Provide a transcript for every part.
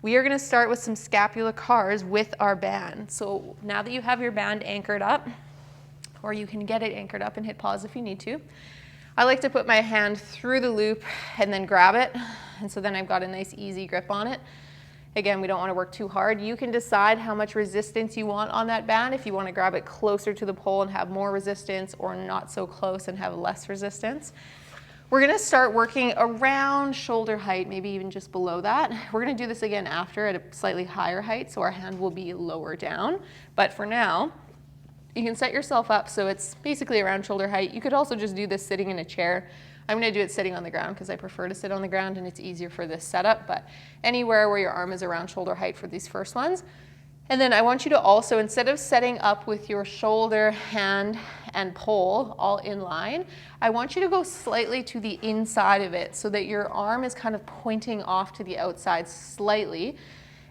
We are gonna start with some scapula cars with our band. So now that you have your band anchored up, or you can get it anchored up and hit pause if you need to, I like to put my hand through the loop and then grab it. And so then I've got a nice easy grip on it. Again, we don't want to work too hard. You can decide how much resistance you want on that band, if you want to grab it closer to the pole and have more resistance, or not so close and have less resistance. We're going to start working around shoulder height, maybe even just below that. We're going to do this again after at a slightly higher height, so our hand will be lower down. But for now, you can set yourself up so it's basically around shoulder height. You could also just do this sitting in a chair. I'm going to do it sitting on the ground because I prefer to sit on the ground and it's easier for this setup, but anywhere where your arm is around shoulder height for these first ones. And then I want you to also, instead of setting up with your shoulder, hand, and pole all in line, I want you to go slightly to the inside of it so that your arm is kind of pointing off to the outside slightly.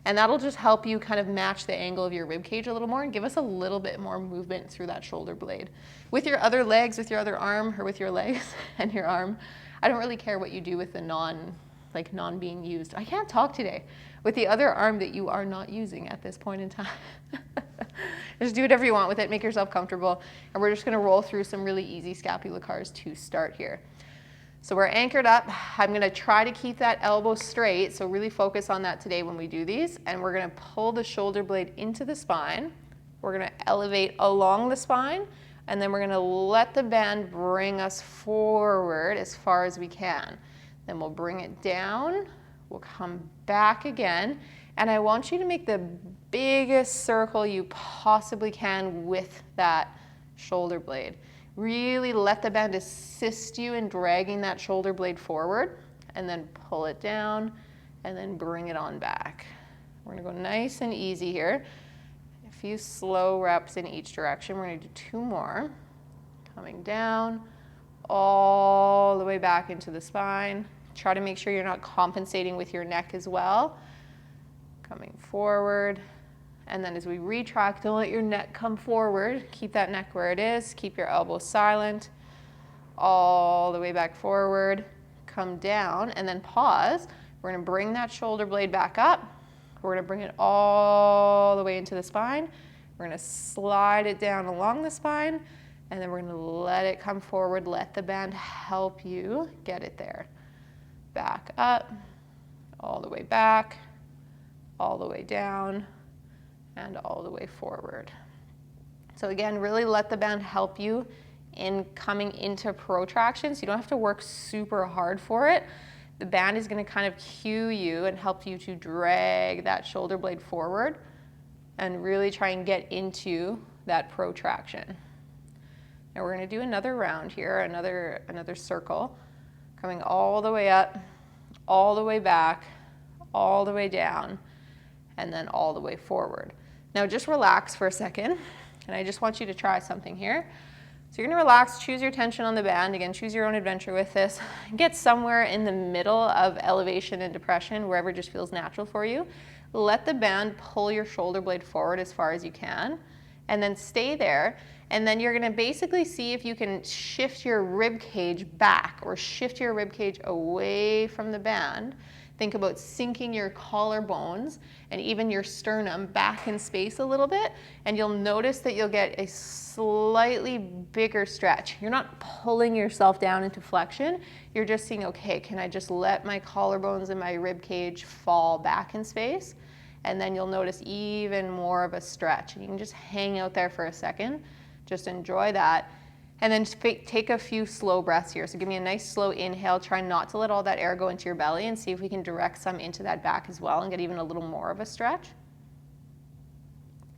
And that'll just help you kind of match the angle of your rib cage a little more and give us a little bit more movement through that shoulder blade. With your other legs, with your other arm, or with your legs and your arm, I don't really care what you do with the non being used. I can't talk today. With the other arm that you are not using at this point in time. Just do whatever you want with it, make yourself comfortable. And we're just gonna roll through some really easy scapula cars to start here. So we're anchored up. I'm gonna try to keep that elbow straight, so really focus on that today when we do these. And we're gonna pull the shoulder blade into the spine. We're gonna elevate along the spine, and then we're gonna let the band bring us forward as far as we can. Then we'll bring it down, we'll come back again, and I want you to make the biggest circle you possibly can with that shoulder blade. Really let the band assist you in dragging that shoulder blade forward, and then pull it down, and then bring it on back. We're gonna go nice and easy here. A few slow reps in each direction. We're gonna do 2 more. Coming down, all the way back into the spine. Try to make sure you're not compensating with your neck as well. Coming forward. And then as we retract, don't let your neck come forward. Keep that neck where it is. Keep your elbows silent. All the way back forward. Come down and then pause. We're gonna bring that shoulder blade back up. We're gonna bring it all the way into the spine. We're gonna slide it down along the spine, and then we're gonna let it come forward. Let the band help you get it there. Back up, all the way back, all the way down, and all the way forward. So again, really let the band help you in coming into protraction, so you don't have to work super hard for it. The band is going to kind of cue you and help you to drag that shoulder blade forward and really try and get into that protraction. Now we're going to do another round here, another circle, coming all the way up, all the way back, all the way down, and then all the way forward. Now just relax for a second, and I just want you to try something here. So you're gonna relax, choose your tension on the band. Again, choose your own adventure with this. Get somewhere in the middle of elevation and depression, wherever just feels natural for you. Let the band pull your shoulder blade forward as far as you can, and then stay there. And then you're gonna basically see if you can shift your rib cage back or shift your rib cage away from the band. Think about sinking your collarbones and even your sternum back in space a little bit, and you'll notice that you'll get a slightly bigger stretch. You're not pulling yourself down into flexion, you're just seeing, okay, can I just let my collarbones and my rib cage fall back in space? And then you'll notice even more of a stretch. And you can just hang out there for a second, just enjoy that. And then take a few slow breaths here. So give me a nice slow inhale. Try not to let all that air go into your belly, and see if we can direct some into that back as well and get even a little more of a stretch.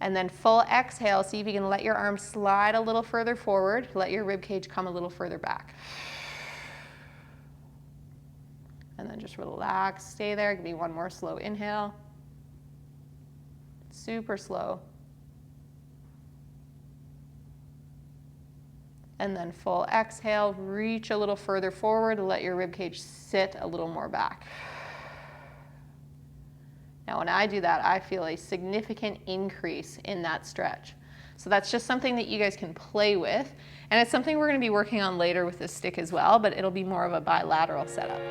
And then full exhale. See if you can let your arms slide a little further forward. Let your rib cage come a little further back. And then just relax, stay there. Give me one more slow inhale. Super slow. And then full exhale, reach a little further forward, let your ribcage sit a little more back. Now when I do that, I feel a significant increase in that stretch. So that's just something that you guys can play with. And it's something we're gonna be working on later with this stick as well, but it'll be more of a bilateral setup.